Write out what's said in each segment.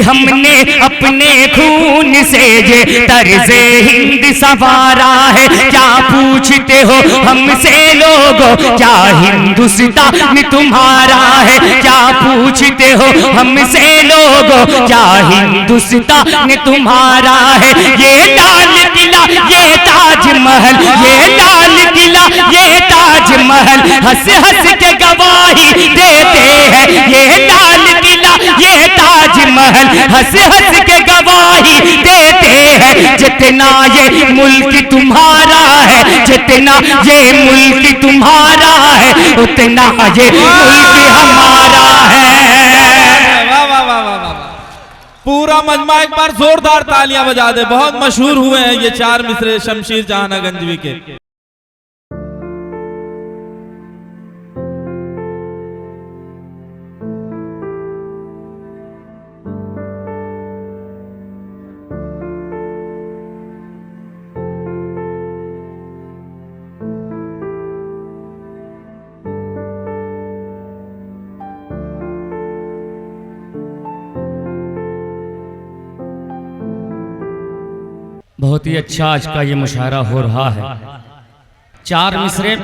हमने अपने खून से ये तर्ज़े हिंद संवारा है। क्या पूछते हो हमसे लोगों, क्या हिंदुस्तान तुम्हारा है? क्या पूछते हो हमसे लोगों, क्या हिंदुस्तान तुम्हारा है? ये लाल किला, ये ताजमहल, ये लाल किला, ये ताजमहल हंस हंस के गवाही देते हैं। ये लाल किला, ये ताजमहल हंस हंस के गवाही देते हैं। जितना ये मुल्क तुम्हारा है, जितना ये मुल्क तुम्हारा है, उतना ये मुल्क हमारा है। वाह वाह वाह वाह वाह। पूरा मजमा एक बार जोरदार तालियां बजा दे। बहुत मशहूर हुए हैं ये 4 मिसरे शमशीर जहां गंजवी के। बहुत ही अच्छा आज का ये मुशायरा हो रहा है। 4 मिसरे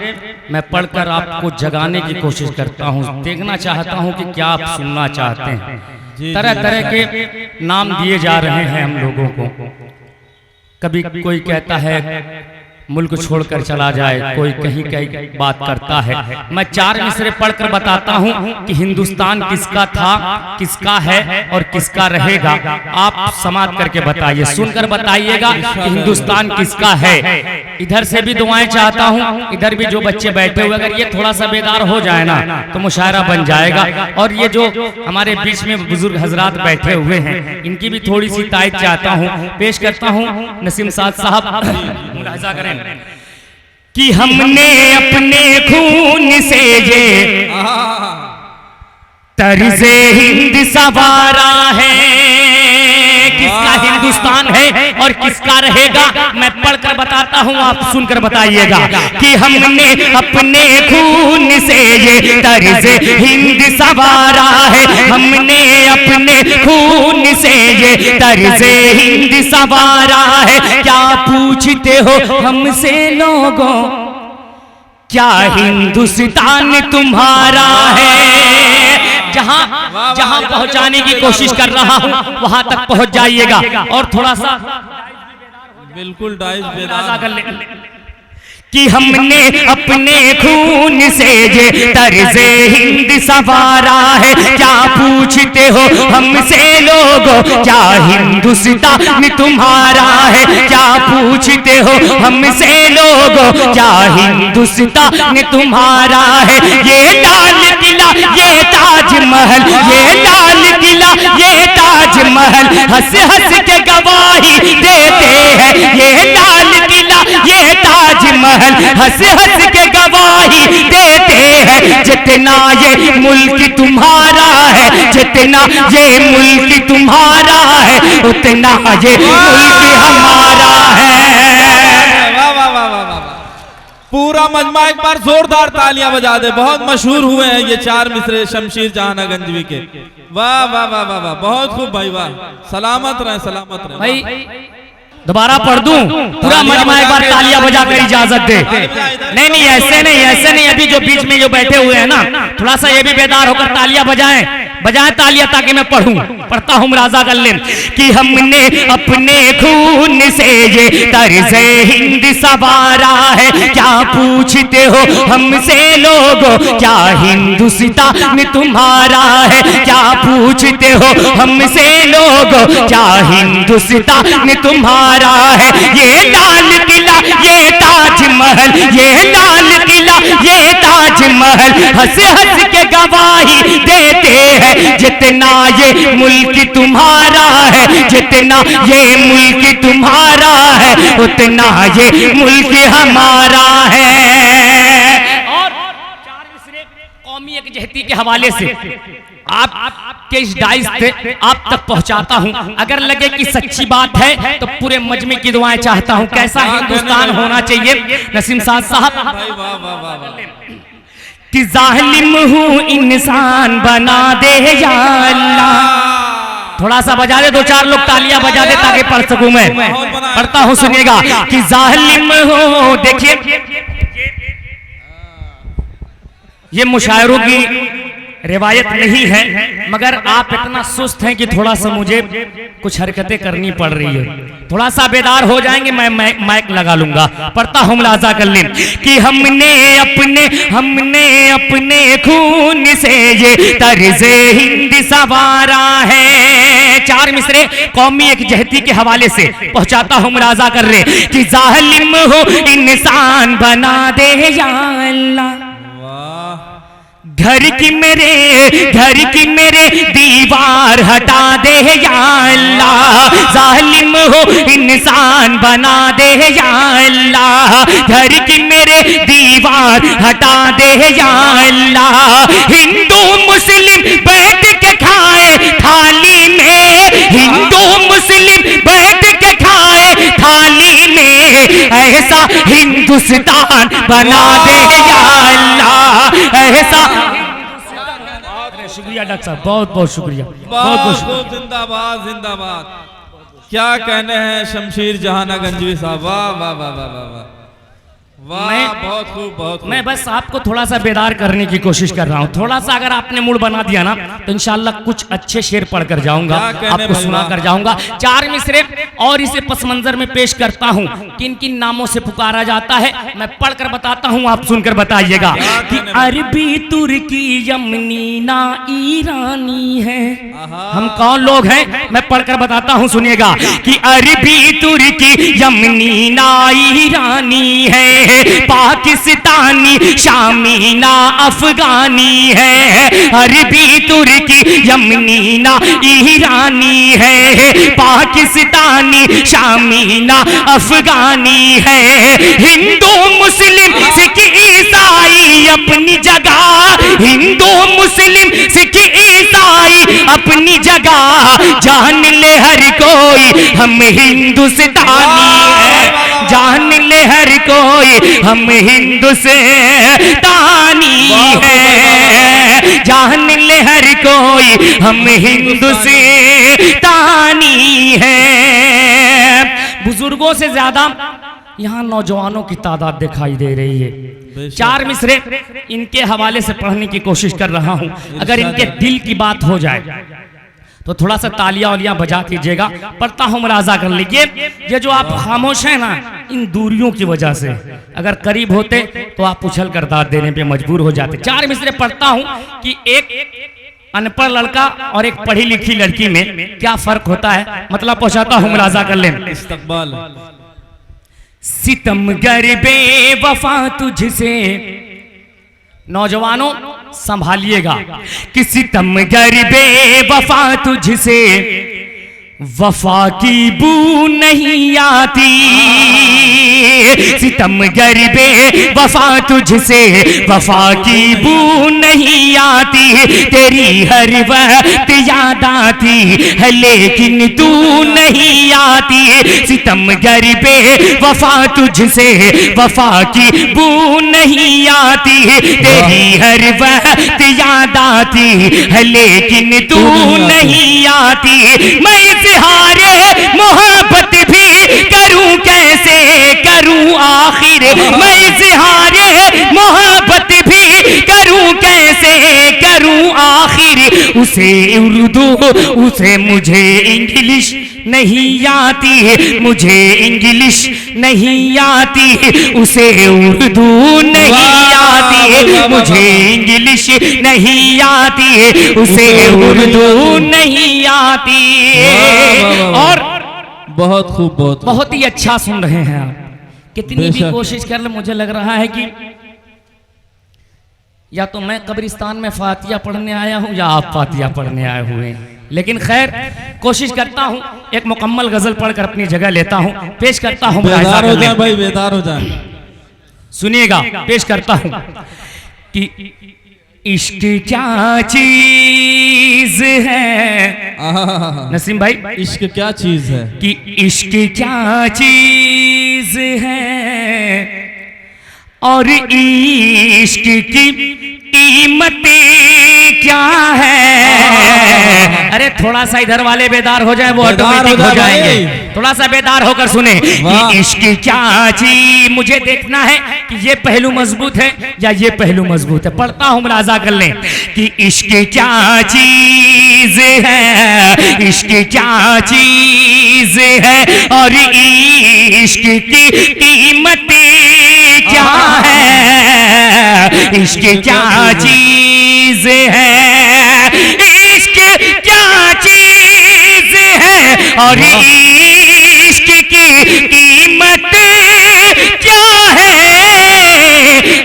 मैं पढ़कर आपको जगाने की कोशिश करता हूँ। देखना चाहता हूँ कि क्या आप सुनना चाहते हैं। तरह तरह के नाम दिए जा रहे हैं हम लोगों को। कभी कोई कहता है मुल्क छोड़कर चला जाए, कोई कहीं कहीं बात करता है। मैं 4 मिसरे पढ़कर बताता हूं कि हिंदुस्तान किसका था, किसका है और किसका रहेगा। आप समाप्त करके बताइए, सुनकर बताइएगा कि हिंदुस्तान किसका है। इधर से भी दुआएं चाहता हूं, इधर भी जो बच्चे बैठे हुए, अगर ये थोड़ा सा बेदार हो जाए ना तो मुशायरा बन जाएगा। और ये जो हमारे बीच में बुजुर्ग हजरात बैठे हुए हैं, इनकी भी थोड़ी सी तायद चाहता हूँ। पेश करता हूँ नसीम साद साहब, मुलाहिजा करें कि हमने अपने खून से ये तर्ज़े हिंद संवारा है। किसका हिंदुस्तान है और किसका रहेगा, मैं पढ़कर बताता हूँ, आप सुनकर बताइएगा कि हमने अपने खून से ये तर्ज़े हिंद संवारा है। हमने अपने खून से ये तर्ज़े हिंद संवारा है। क्या पूछते हो हमसे लोगों, क्या हिंदुस्तान तुम्हारा है? जहां पहुंचाने की कोशिश कर रहा हूं वहां तक पहुंच जाइएगा। और थोड़ा सा बिल्कुल डाइस बेदार कर ले कि हमने अपने खून से ये तर्ज़े हिंद संवारा है। क्या पूछते हो हमसे लोगों, क्या हिंदुस्तान तुम्हारा है? क्या पूछते हो हमसे लोगों, क्या हिंदुस्तान तुम्हारा है? ये लाल किला, ये ताजमहल, ये लाल किला, ये ताजमहल हंस हंस के गवाही देते हैं। ये लाल किला, ये ताजमहल हंस हंस के गवाही देते हैं। जितना ये मुल्क तुम्हारा है, जितना ये मुल्क तुम्हारा है, उतना ये मुल्क हमारा है। वाह वाह वाह वाह वाह। पूरा मजमा एक बार जोरदार तालियां बजा दे। बहुत मशहूर हुए हैं ये 4 मिसरे शमशीर जहां गंजवी के। वाह वाह वाह वाह वाह, बहुत खूब भाई, वाह। सलामत रहे, सलामत रहे भाई। दोबारा पढ़ दूं पूरा मजमा, एक बार तालियां बजाकर इजाजत दे। नहीं नहीं, ऐसे नहीं, ऐसे नहीं। अभी जो बीच में जो बैठे हुए हैं ना, थोड़ा सा ये भी बेदार होकर तालियां बजाएं, बजाएं तालियां, ताकि मैं पढ़ूं। पढ़ता हूं मुलाजा कर लें कि हमने अपने खून से ये तर्ज़े हिंद संवारा है। क्या पूछते हो हमसे लोगों, क्या हिंदुस्तान तुम्हारा है? क्या पूछते हो हमसे लोगों, क्या हिंदुस्तान तुम्हारा है? ये लाल किला, ये ताजमहल, ये लाल किला, ये ताजमहल हंस हंस के गवाही देते हैं। जितना ये मुल्क तुम्हारा है, जितना ये मुल्क तुम्हारा है, उतना ये मुल्क हमारा है। और 4 मिसरे कौमी एकजहती के हवाले से आपके इस डाइस से आप तक पहुंचाता हूं। अगर लगे कि सच्ची बात है तो पूरे मजमे की दुआएं चाहता हूं। कैसा हिंदुस्तान होना चाहिए नसीम साद साहब? कि जालिम हूं इंसान बना दे या अल्लाह, थोड़ा सा बजा दे, 2-4 लोग तालियां बजा दे ताकि पढ़ सकूं मैं। पढ़ता हूं, सुनिएगा कि जालिम हो। देखिए ये मुशायरों की रिवायत नहीं है, मगर आप इतना सुस्त हैं कि थोड़ा सा मुझे कुछ हरकतें करनी पड़ रही है। थोड़ा सा बेदार हो जाएंगे, मैं माइक लगा लूंगा। पढ़ता हूं मुलाजा कर लें कि हमने अपने खून से ये तर्ज़े हिंद सवारा है। 4 मिसरे कौमी एकजहती के हवाले से पहुंचाता हूं, मुलाजा कर ले कि जालिम हो इंसान बना दे या अल्लाह, घर की मेरे दीवार हटा दे या अल्लाह, जालिम हो इंसान बना दे या अल्लाह, घर की मेरे दीवार हटा दे या अल्लाह। हिंदू मुस्लिम बैठ के खाए थाली में, हिंदू मुस्लिम बैठ के खाए थाली में, ऐसा हिंदुस्तान बना दे या अल्लाह, ऐसा। शुक्रिया डॉक्टर साहब, बहुत बहुत शुक्रिया, बहुत शुक्रिया। जिंदाबाद जिंदाबाद। क्या कहने हैं शमशीर जहाना गंजवी साहब, वाह वाह वाह वाह वाह वाह, बहुत खूब बहुत खूब। मैं बस आपको थोड़ा सा बेदार करने की कोशिश कर रहा हूँ। थोड़ा सा अगर आपने मूड बना दिया ना तो इंशाल्लाह कुछ अच्छे शेर पढ़ कर जाऊंगा, आपको सुना कर जाऊंगा। 4 मिसरे और इसे पस मंजर में पेश करता हूँ। किन किन नामों से पुकारा जाता है मैं पढ़कर बताता हूँ, आप सुनकर बताइएगा कि अरबी, तुर्की, यमनी ना ईरानी है। हम कौन लोग हैं मैं पढ़कर बताता हूँ, सुनिएगा कि अरबी, तुर्की, यमनी ना ईरानी है, पाकिस्तानी, शामी ना अफगानी है। अरबी, तुर्की, यमनी ना ईरानी है, पाकिस्तानी, शामी ना अफगानी है। हिंदू मुस्लिम सिख ईसाई अपनी जगह, हिंदू मुस्लिम सिख ईसाई अपनी जगह, जान ले हर कोई हम हिंदुस्तानी है, जान ले हर कोई हम हिंदुस्तानी है, जान ले हर कोई हम हिंदुस्तानी है। बुजुर्गों से ज्यादा यहाँ नौजवानों की तादाद दिखाई दे रही है। 4 मिसरे इनके हवाले से पढ़ने की कोशिश कर रहा हूँ। अगर इनके दिल की बात हो जाए तो थोड़ा सा तालियां वालियां बजा कीजिएगा। पढ़ता हूं, मुलाजा कर लीजिए। ये जो आप खामोश हैं ना, इन दूरियों की वजह से, अगर करीब होते तो आप उछल कर दाद देने पे मजबूर हो जाते। 4 मिसरे पढ़ता हूं कि एक अनपढ़ लड़का और एक पढ़ी लिखी लड़की में क्या फर्क होता है, मतलब पहुंचाता हूं, मुलाजा कर लें। इस्तकबाल। सितमगर बेवफा तुझसे, नौजवानों संभालिएगा कि सितमगर बेवफा तुझसे वफा की बू नहीं आती, सितमगर बेवफा तुझसे वफा की बू नहीं आती, तेरी हर वक्त याद आती है लेकिन तू नहीं आती, सितमगर बेवफा तुझसे वफा की बू नहीं आती, तेरी हर वक्त याद आती है लेकिन तू नहीं आती। मैं इज़हारे मोहब्बत भी करूं कैसे करूं आखिर, मैं इज़हारे मोहब्बत भी करूं कैसे करूं आखिर, उसे उर्दू उसे मुझे इंग्लिश नहीं आती है, मुझे इंग्लिश नहीं आती है, उसे उर्दू नहीं आती है, मुझे इंग्लिश नहीं आती है, उसे उर्दू नहीं आती है। और बहुत खूब, बहुत ही अच्छा सुन रहे हैं आप। कितनी भी कोशिश कर ले, मुझे लग रहा है कि या तो मैं कब्रिस्तान में फातिया पढ़ने आया हूं या आप फातिया पढ़ने आए हुए हैं। लेकिन खैर कोशिश करता हूं, एक मुकम्मल गजल पढ़कर अपनी जगह लेता हूं, पेश करता हूं। बेदार हो जाए भाई, बेदार हो जाए। सुनिएगा, पेश करता हूं कि इश्क क्या चीज है, नसीम भाई, इश्क क्या चीज है, कि इश्क क्या चीज है और इश्क की कीमत क्या है। अरे थोड़ा सा इधर वाले बेदार हो जाए, वो ऑटोमेटिक हो जाएंगे। थोड़ा सा बेदार होकर सुने कि इश्क क्या चीज, मुझे देखना है कि ये पहलू मजबूत है या ये पहलू मजबूत है। पढ़ता हूं, मुलाजा कर लें कि इश्क क्या चीज है, इश्क क्या चीज है और इश्क की कीमत क्या है। इश्क क्या चीज है, इश्क क्या चीज है और इश्क की कीमत क्या है।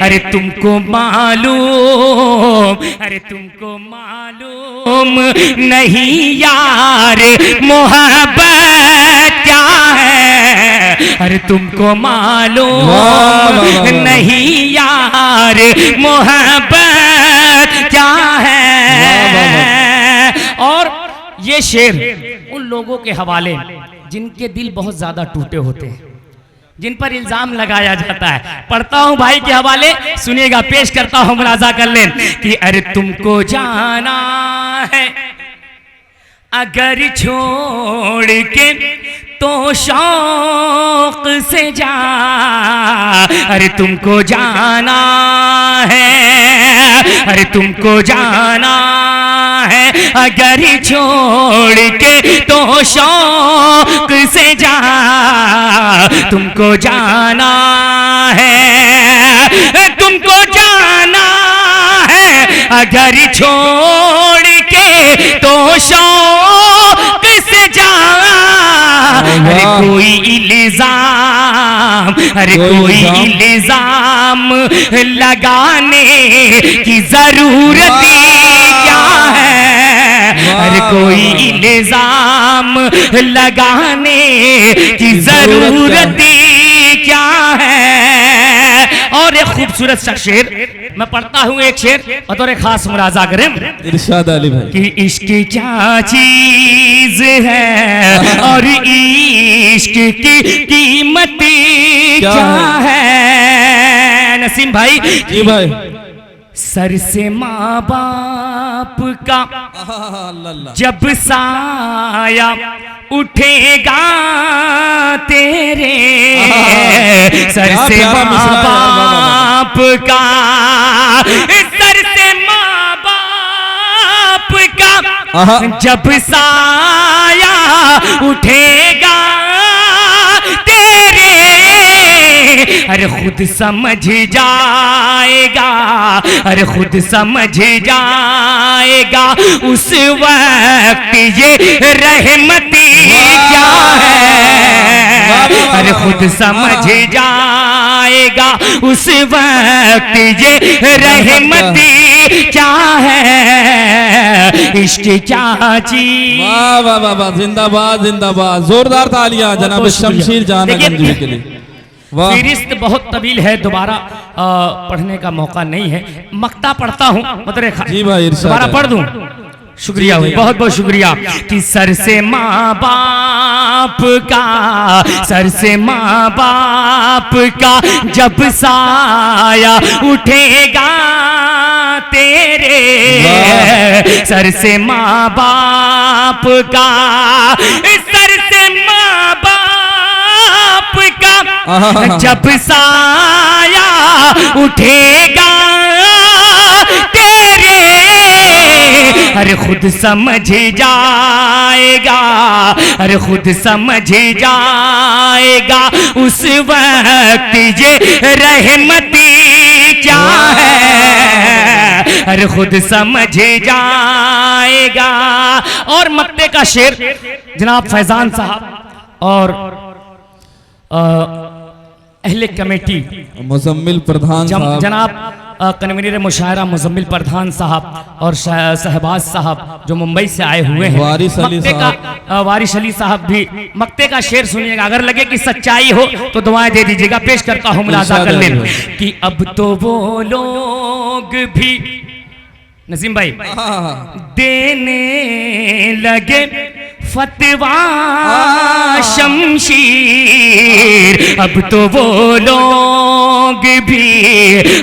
अरे तुमको मालूम, अरे तुमको मालूम नहीं यार मोहब्बत क्या है। अरे तुमको मालूम नहीं यार मोहब्बत क्या है। और ये शेर उन लोगों के हवाले जिनके दिल बहुत ज्यादा टूटे होते हैं, जिन पर इल्जाम लगाया जाता है। पढ़ता हूं भाई के हवाले, सुनिएगा, पेश करता हूं, मुलाजा कर लें कि अरे तुमको जाना है अगर छोड़ के तो शौक से जा। अरे तुमको जाना है, अरे तुमको जाना है अगर छोड़ के तो शौक से जा। तुमको जाना है, तुमको जाना है अगर छोड़ के तो शौक से जा। अरे कोई इल्जाम, अरे कोई इल्जाम लगाने की जरूरत क्या है। अरे कोई इल्जाम लगाने की जरूरत क्या है। और एक खूबसूरत सा शेर मैं पढ़ता हूँ, एक शेर बतौर खास मुलाजा करें इरशाद अली भाई कि इश्क क्या चीज है और इश्क की कीमत क्या है। नसीम भाई जी भाई, सर से माँ बाप का जब साया उठेगा तेरे, सर से माँ बाप का, सर से माँ बाप का जब साया उठेगा तेरे। अरे खुद समझ जाएगा, अरे खुद समझ जाएगा उस वक्त ये रहमती क्या है। अरे खुद समझ जाएगा उस वक्त ये रहमती क्या है। इश्क क्या चीज। वाह वाह वाह वाह, जिंदाबाद जिंदाबाद, जोरदार तालियां जनाब शमशीर जान गंजवी के लिए। फहरिस्त बहुत तवील है, दोबारा पढ़ने का मौका नहीं है। मक्ता पढ़ता हूँ, जी भाई, दोबारा पढ़ दूं। शुक्रिया भाई, बहुत बहुत शुक्रिया। कि सर से माँ बाप का, सर से माँ बाप का जब साया उठेगा तेरे, सर से माँ बाप का, सर से माँ बाप का जब साया उठेगा तेरे। अरे खुद समझ जाएगा, अरे खुद समझ जाएगा उस वक्त ये रहमती क्या है। अरे खुद समझ जाएगा। और मक्ते का शेर जनाब फैजान साहब और अहले कमेटी मुजम्मिल प्रधान साहब, जनाब कन्वीनर मुशायरा मुजम्मिल प्रधान साहब और शहबाज साहब जो मुंबई से आए हुए हैं, वारिस अली वारिस अली साहब भी मक्ते का शेर सुनिएगा। अगर लगे कि सच्चाई हो तो दुआएं दे दीजिएगा। पेश करता हूं, मुलाजा कर लें कि अब तो वो लोग भी, नसीम भाई, देने लगे फतवा शमशीर, अब तो वो लोग भी,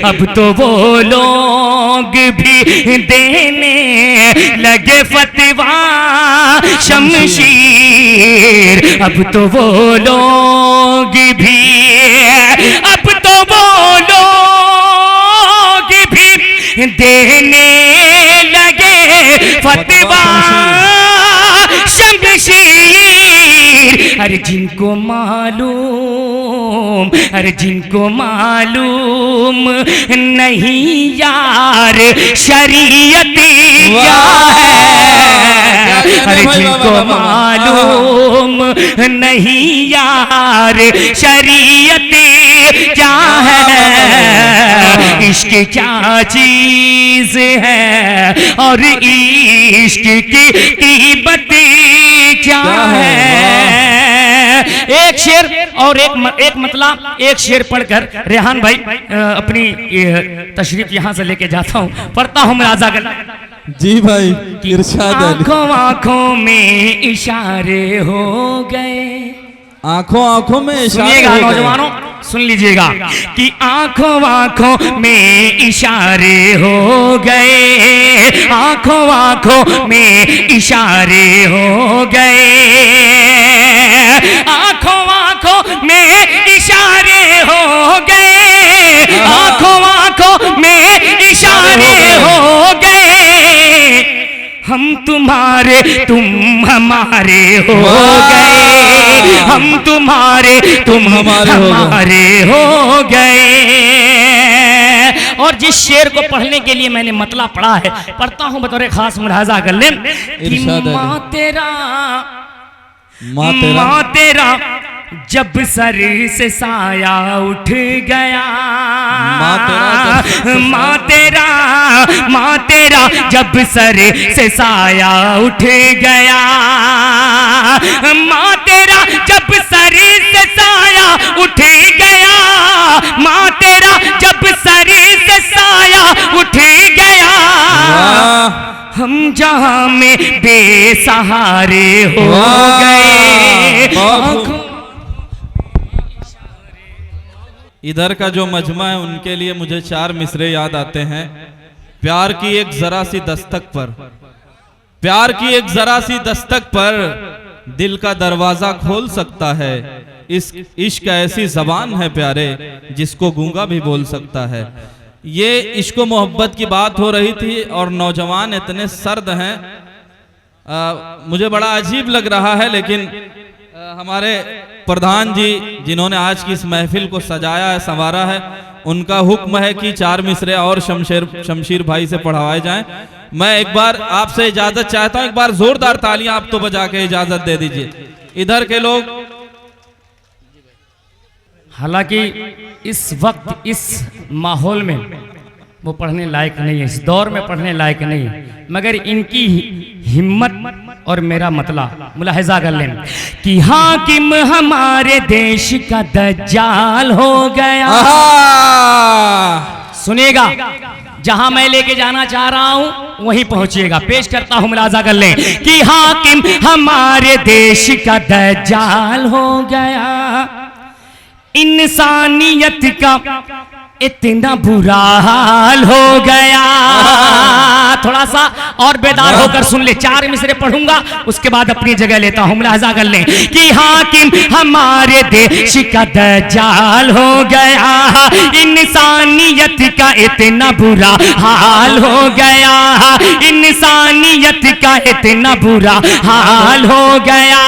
अब तो वो लोग भी देने लगे फतवा शमशीर, अब तो वो लोग भी, अब तो वो लोग भी देने लगे फतवा शमशीर। अरे जिनको मालूम, अरे जिनको मालूम नहीं यार शरीयत क्या है, अरे जिनको मालूम नहीं यार शरीयत क्या है, इश्क क्या चीज है और इश्क की कीमत क्या है। एक शेर और एक मतलब एक शेर पढ़कर रेहान भाई अपनी तशरीफ यहाँ से लेके जाता हूँ, पढ़ता हूँ मुलाजा कर। जी भाई, इरशाद अली। आंखों आंखों में इशारे हो गए, आंखों आंखों में इशारे सुनिएगा हो गए। नौजवानों, सुन लीजिएगा कि आंखों आंखों में इशारे हो गए, आंखों आंखों में इशारे हो गए, आंखों आंखों में इशारे हो गए, आंखों आंखों में इशारे हो गए, हम तुम्हारे तुम हमारे हो गए, हम तुम्हारे तुम हमारे हो गए। और जिस शेर को पढ़ने के लिए मैंने मतला पढ़ा है, पढ़ता हूं बतौर खास मुलाजा कर ले। माँ तेरा, माँ तेरा जब सर से साया उठ गया, माँ तेरा जब सर से साया उठ गया, माँ तेरा जब सर से साया उठ गया, माँ तेरा जब सर से साया उठ गया, हम जहां में बेसहारे हो गए। इधर का जो मजमा है उनके लिए मुझे 4 मिसरे याद आते हैं। प्यार की एक जरा सी दस्तक पर, प्यार की एक जरा सी दस्तक पर दिल का दरवाजा खोल सकता है, इस इश्क ऐसी जबान है प्यारे जिसको गूंगा भी बोल सकता है। ये इश्क मोहब्बत की बात हो रही थी और नौजवान इतने सर्द हैं, मुझे बड़ा अजीब लग रहा है, लेकिन हमारे प्रधान जी जिन्होंने आज की इस महफिल को सजाया है, संवारा है, उनका हुक्म है कि 4 मिसरे और शमशीर भाई से पढ़वाए जाएं। मैं एक बार आपसे इजाजत चाहता हूं, एक बार जोरदार तालियां आप तो बजा के इजाजत दे दीजिए। इधर के लोग, हालांकि इस वक्त इस माहौल में वो पढ़ने लायक नहीं है, इस दौर में पढ़ने लायक नहीं है, मगर इनकी हिम्मत और मेरा मतला मुलाहिजा कर लें कि हाकिम हमारे देश का दज्जाल हो गया। सुनिएगा, जहां मैं लेके जाना चाह रहा हूं वहीं पहुंचिएगा। पेश करता हूं, मुलाहिजा कर लें कि हाकिम हमारे देश का दज्जाल हो गया, इंसानियत का इतना बुरा हाल हो गया। थोड़ा सा और बेदार होकर सुन ले, 4 मिसरे पढ़ूंगा उसके बाद अपनी जगह लेता हूं। मुलाहिजा कर लें कि हाकिम हमारे देश का दज्जाल हो गया, इंसानियत का इतना बुरा हाल हो गया, इंसानियत का इतना बुरा हाल हो गया।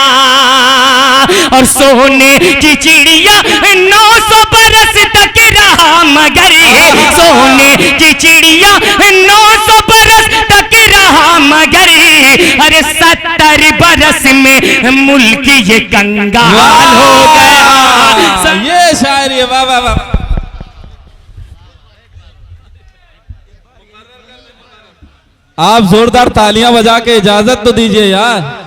और सोने की चिड़िया 900 बरस तक रहा, मगर सोने की चिड़िया 900 बरस तक रहा, मगर अरे 70 बरस में मुल्क ये कंगाल हो गया। ये शायरी, वाह वाह वाह। आप जोरदार तालियां बजा के इजाजत तो दीजिए यार,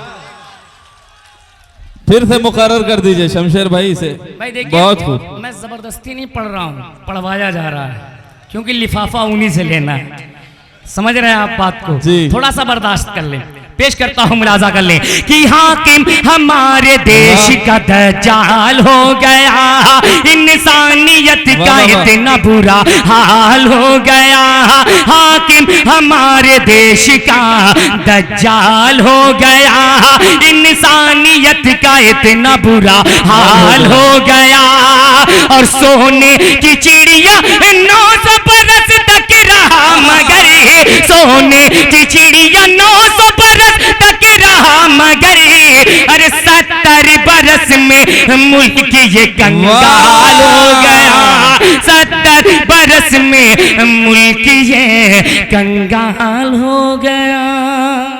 फिर से मुकर्रर कर दीजिए शमशेर भाई से। भाई देखिए, बहुत खूब। मैं जबरदस्ती नहीं पढ़ रहा हूँ, पढ़वाया जा रहा है, क्योंकि लिफाफा उन्हीं से लेना है। समझ रहे हैं आप बात को? जी। थोड़ा सा बर्दाश्त कर लें। पेश करता हूं, मुलाजा कर ले कि हाकिम हमारे देश का दज्जाल हो गया, इंसानियत का इतना बुरा हाल हो गया। हाकिम हमारे देश का दज्जाल हो गया, इंसानियत का इतना बुरा हाल हो गया। और सोने की चिड़िया 900 बरस तक रहा, मगर सोने की चिड़िया 900 बरस तक रहा, मगर अरे 70 बरस में मुल्क ये कंगाल हो गया। 70 बरस में मुल्क ये कंगाल हो गया।